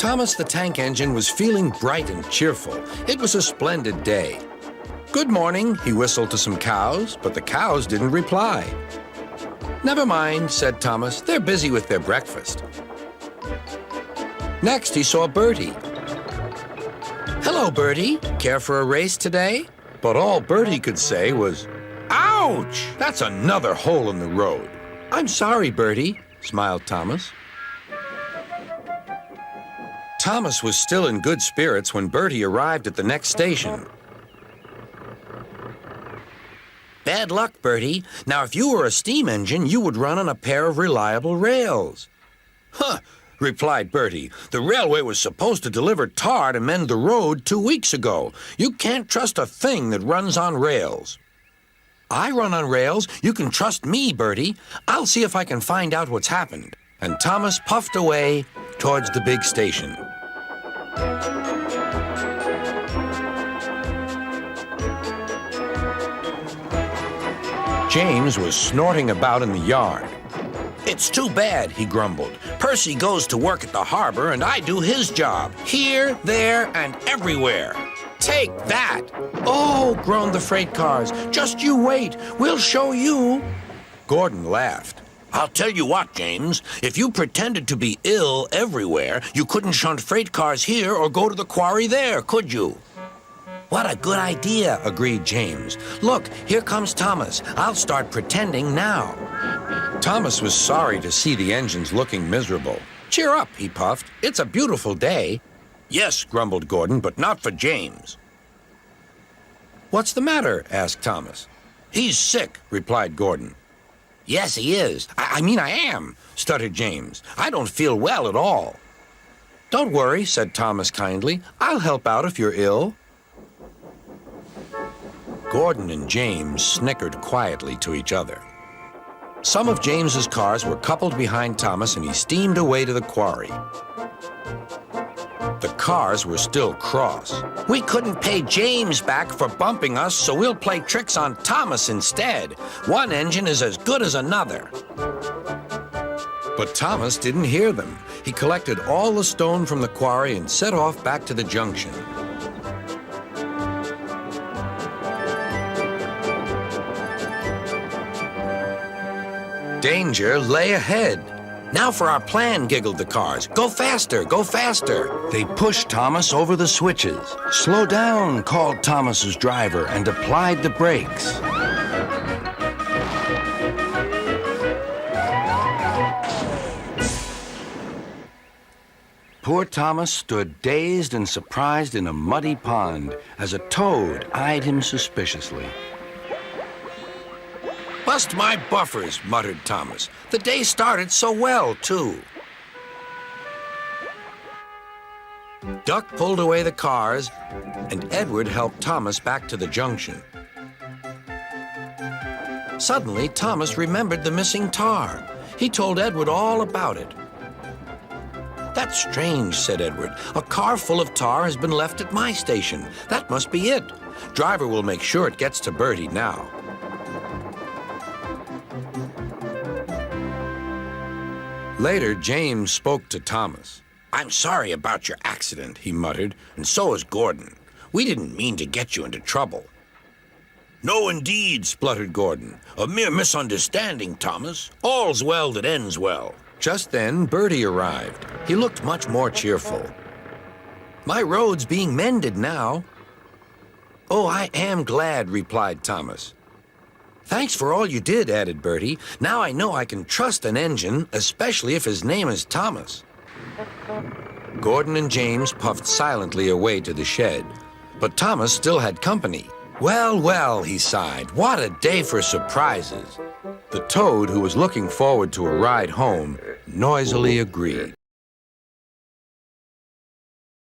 Thomas the tank engine was feeling bright and cheerful. It was a splendid day. "Good morning," he whistled to some cows, but the cows didn't reply. "Never mind," said Thomas. "They're busy with their breakfast." Next, he saw Bertie. "Hello, Bertie. Care for a race today?" But all Bertie could say was, "Ouch! That's another hole in the road." "I'm sorry, Bertie," smiled Thomas. Thomas was still in good spirits when Bertie arrived at the next station. "Bad luck, Bertie. Now, if you were a steam engine, you would run on a pair of reliable rails." "Huh," replied Bertie. "The railway was supposed to deliver tar to mend the road 2 weeks ago. You can't trust a thing that runs on rails." "I run on rails. You can trust me, Bertie. I'll see if I can find out what's happened." And Thomas puffed away towards the big station. James was snorting about in the yard. "It's too bad," he grumbled. "Percy goes to work at the harbor and I do his job, here, there, and everywhere. Take that!" "Oh," groaned the freight cars, "just you wait. We'll show you." Gordon laughed. "I'll tell you what, James. If you pretended to be ill everywhere, you couldn't shunt freight cars here or go to the quarry there, could you?" "What a good idea," agreed James. "Look, here comes Thomas. I'll start pretending now." Thomas was sorry to see the engines looking miserable. "Cheer up," he puffed. "It's a beautiful day." "Yes," grumbled Gordon, "but not for James." "What's the matter?" asked Thomas. "He's sick," replied Gordon. "Yes, he is. I mean, I am," stuttered James. "I don't feel well at all." "Don't worry," said Thomas kindly. "I'll help out if you're ill." Gordon and James snickered quietly to each other. Some of James's cars were coupled behind Thomas, and he steamed away to the quarry. The cars were still cross. "We couldn't pay James back for bumping us, so we'll play tricks on Thomas instead. One engine is as good as another." But Thomas didn't hear them. He collected all the stone from the quarry and set off back to the junction. Danger lay ahead. "Now for our plan," giggled the cars. "Go faster, go faster." They pushed Thomas over the switches. "Slow down," called Thomas's driver and applied the brakes. Poor Thomas stood dazed and surprised in a muddy pond as a toad eyed him suspiciously. "Bust my buffers," muttered Thomas. "The day started so well, too." Duck pulled away the cars, and Edward helped Thomas back to the junction. Suddenly, Thomas remembered the missing tar. He told Edward all about it. "That's strange," said Edward. "A car full of tar has been left at my station. That must be it. Driver will make sure it gets to Bertie now." Later, James spoke to Thomas. "I'm sorry about your accident," he muttered, "and so is Gordon. We didn't mean to get you into trouble." "No, indeed," spluttered Gordon. "A mere misunderstanding, Thomas. All's well that ends well." Just then, Bertie arrived. He looked much more cheerful. "My road's being mended now." "Oh, I am glad," replied Thomas. "Thanks for all you did," added Bertie. "Now I know I can trust an engine, especially if his name is Thomas." Gordon and James puffed silently away to the shed, but Thomas still had company. "Well, well," he sighed, "what a day for surprises." The toad, who was looking forward to a ride home, noisily agreed.